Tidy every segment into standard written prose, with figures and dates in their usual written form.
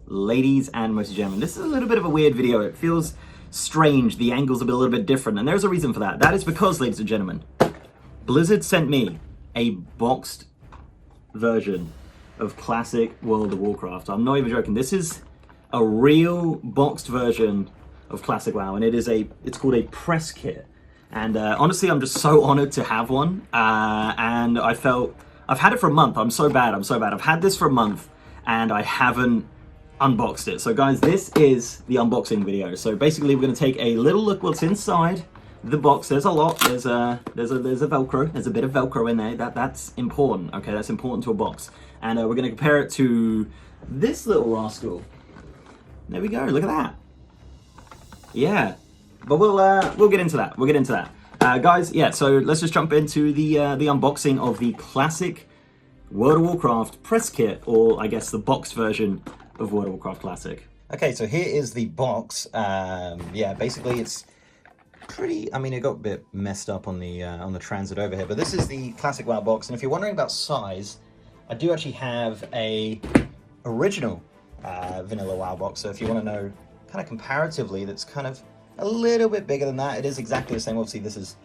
Ladies and most gentlemen, this is a little bit of a weird video. It feels strange. The angles are a little bit different, and there's a reason for that. That is because, ladies and gentlemen, Blizzard sent me a boxed version of classic World of Warcraft. I'm not even joking. This is a real boxed version of classic WoW, and it's called a press kit. And honestly, I'm just so honored to have one. And I've had it for a month. I'm so bad. I've had this for a month, and I haven't unboxed it. So guys, this is the unboxing video. So basically we're going to take a little look what's inside the box. There's a lot. There's a Velcro. There's a bit of Velcro in there. That's important. Okay, that's important to a box. And we're going to compare it to this little rascal. There we go. Look at that. Yeah, but we'll get into that. Guys. Yeah. So let's just jump into the unboxing of the classic World of Warcraft press kit, or I guess the boxed version of World of Warcraft Classic. Okay, so here is the box. Yeah, basically it's pretty, I mean, it got a bit messed up on the transit over here, but this is the Classic WoW box. And if you're wondering about size, I do actually have a original vanilla WoW box. So if you want to know kind of comparatively, that's kind of a little bit bigger than that. It is exactly the same. Obviously, this is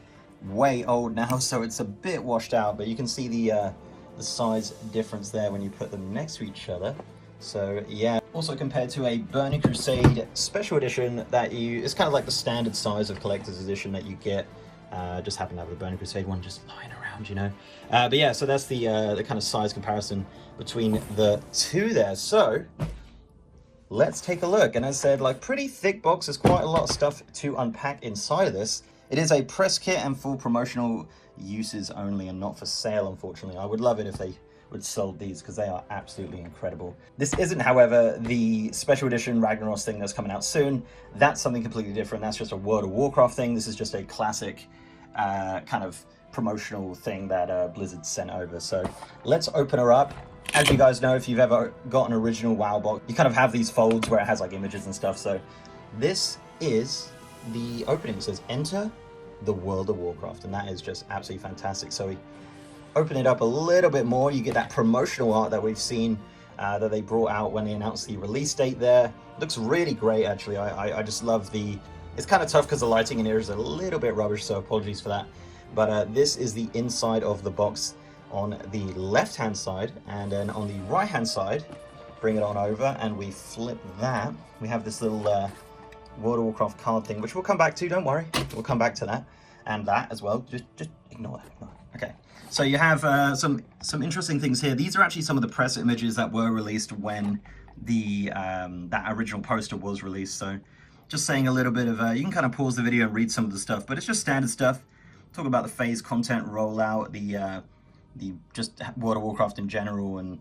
way old now, so it's a bit washed out, but you can see the size difference there when you put them next to each other. So yeah, also compared to a Burning Crusade Special Edition it's kind of like the standard size of Collector's Edition that you get. Just happen to have the Burning Crusade one just lying around, you know. But yeah, so that's the kind of size comparison between the two there. So let's take a look. And as I said, like, pretty thick box. There's quite a lot of stuff to unpack inside of this. It is a press kit and full promotional uses only and not for sale, unfortunately. I would love it if they would sell these, because they are absolutely incredible. This isn't, however, the special edition Ragnaros thing that's coming out soon. That's something completely different. That's just a World of Warcraft thing. This is just a classic kind of promotional thing that Blizzard sent over. So let's open her up. As you guys know, if you've ever got an original WoW box, you kind of have these folds where it has like images and stuff. So this is the opening. It says enter the World of Warcraft, and that is just absolutely fantastic. So we open it up a little bit more. You get that promotional art that we've seen that they brought out when they announced the release date there. Looks really great, actually. I just love it's kind of tough because the lighting in here is a little bit rubbish, so apologies for that. But this is the inside of the box on the left hand side, and then on the right hand side, bring it on over and we flip that. We have this little World of Warcraft card thing, which we'll come back to, don't worry. We'll come back to that, and that as well. Just ignore that. Okay. So you have some interesting things here. These are actually some of the press images that were released when that original poster was released. So just saying a little bit of, you can kind of pause the video and read some of the stuff, but it's just standard stuff. Talk about the phase content rollout, the just World of Warcraft in general, and,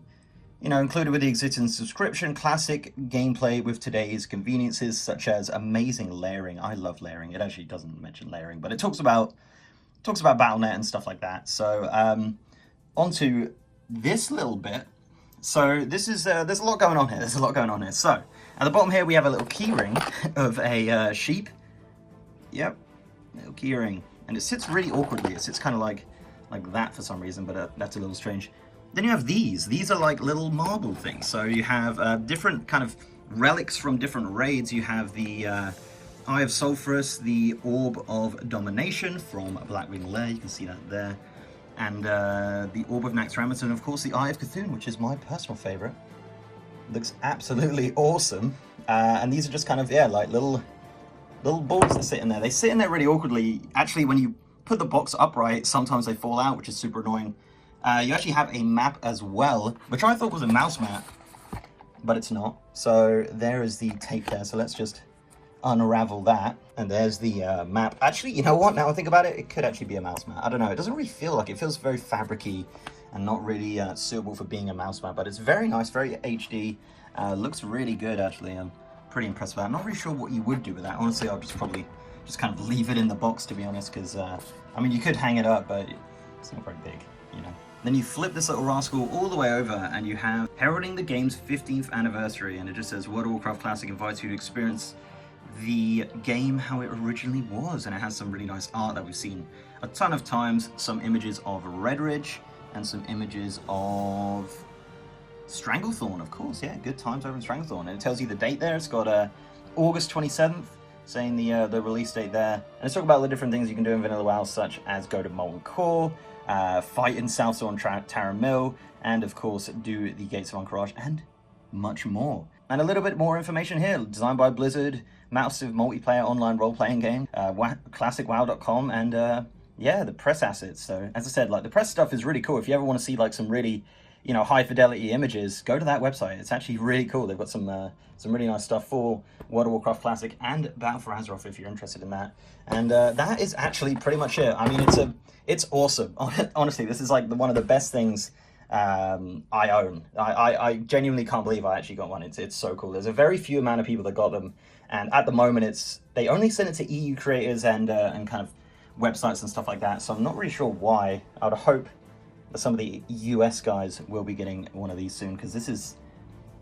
you know, included with the existing subscription, classic gameplay with today's conveniences, such as amazing layering. I love layering. It actually doesn't mention layering, but it talks about BattleNet and stuff like that. So onto this little bit. So this is there's a lot going on here. So at the bottom here we have a little key ring of a sheep. Yep, little key ring, and it sits really awkwardly. It sits kind of like that for some reason, but that's a little strange. Then you have these are like little marble things. So you have different kind of relics from different raids. You have the Eye of Sulphurus, the Orb of Domination from Blackwing Lair, you can see that there, and the Orb of Naxxramas, and of course the Eye of Cthulhu, which is my personal favorite. Looks absolutely awesome. And these are just kind of, yeah, like little balls that sit in there. They sit in there really awkwardly. Actually, when you put the box upright, sometimes they fall out, which is super annoying. You actually have a map as well, which I thought was a mouse mat, but it's not. So there is the tape there. So let's just unravel that, and there's the map. Actually, you know what, now I think about it, it could actually be a mouse mat. I don't know, it doesn't really feel like it. Feels very fabric-y and not really suitable for being a mouse mat, but it's very nice, very HD. Looks really good, actually. I'm pretty impressed with that. I'm not really sure what you would do with that. Honestly, I'll just probably just kind of leave it in the box, to be honest, because I mean, you could hang it up, but it's not very big, you know. Then you flip this little rascal all the way over, and you have heralding the game's 15th anniversary, and it just says World of Warcraft Classic invites you to experience the game how it originally was, and it has some really nice art that we've seen a ton of times, some images of Redridge and some images of Stranglethorn, of course, yeah, good times over in Stranglethorn. And it tells you the date there. It's got August 27th, saying the release date there. And it's talking about the different things you can do in Vanilla WoW, such as go to Molten Core, fight in Souththorn Tara Mill, and of course do the Gates of Anchorage, and much more. And a little bit more information here. Designed by Blizzard, massive multiplayer online role-playing game, classicwow.com, and yeah, the press assets. So as I said, like the press stuff is really cool. If you ever want to see like some really, you know, high fidelity images, go to that website. It's actually really cool. They've got some really nice stuff for World of Warcraft Classic and Battle for Azeroth if you're interested in that. And that is actually pretty much it. I mean, it's awesome. Honestly, this is like one of the best things I own. I genuinely can't believe I actually got one. It's so cool. There's a very few amount of people that got them, and at the moment they only send it to EU creators and kind of websites and stuff like that. So I'm not really sure why. I would hope that some of the US guys will be getting one of these soon, because this is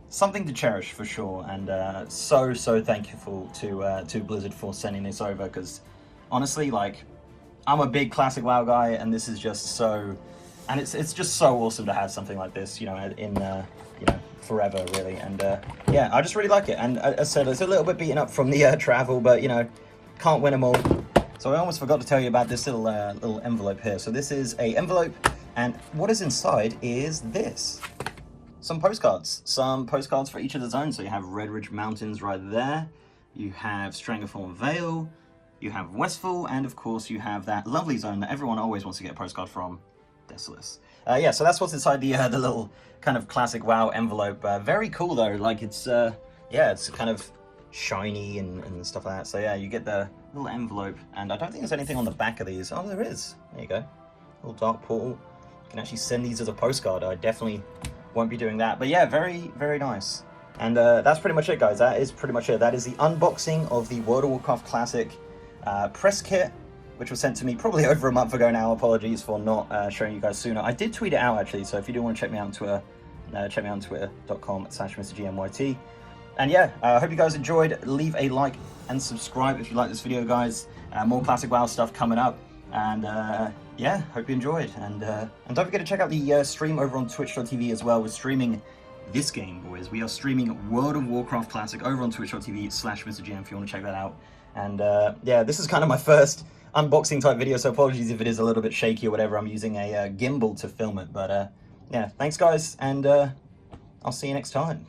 something to cherish for sure. And so thankful to Blizzard for sending this over, because honestly, like, I'm a big classic WoW guy, and this is just so, and it's just so awesome to have something like this, you know, in you know, forever really. And yeah, I just really like it. And as I said, it's a little bit beaten up from the travel, but you know, can't win them all. So I almost forgot to tell you about this little envelope here. So this is a envelope, and what is inside is this. Some postcards. Some postcards for each of the zones. So you have Red Ridge Mountains right there. You have Stranglethorn Vale. You have Westfall, and of course you have that lovely zone that everyone always wants to get a postcard from, Desolace. Yeah, so that's what's inside the little kind of classic WoW envelope. Very cool though. Like it's yeah, it's kind of shiny and stuff like that. So yeah, you get the little envelope, and I don't think there's anything on the back of these. Oh, there is. There you go. Little dark portal. You can actually send these as a postcard. I definitely won't be doing that. But yeah, very nice. And that's pretty much it, guys. That is pretty much it. That is the unboxing of the World of Warcraft Classic press kit, which was sent to me probably over a month ago now. Apologies for not showing you guys sooner. I did tweet it out actually, so if you do want to check me out on Twitter, check me out on twitter.com/MrGMYT. And yeah, I hope you guys enjoyed. Leave a like and subscribe if you like this video, guys. More classic WoW stuff coming up. And yeah, hope you enjoyed. And don't forget to check out the stream over on twitch.tv as well. We're streaming this game, boys. We are streaming World of Warcraft Classic over on twitch.tv/MrGM if you want to check that out. And yeah, this is kind of my first unboxing type video, so apologies if it is a little bit shaky or whatever. I'm using a gimbal to film it. But yeah, thanks guys, and I'll see you next time.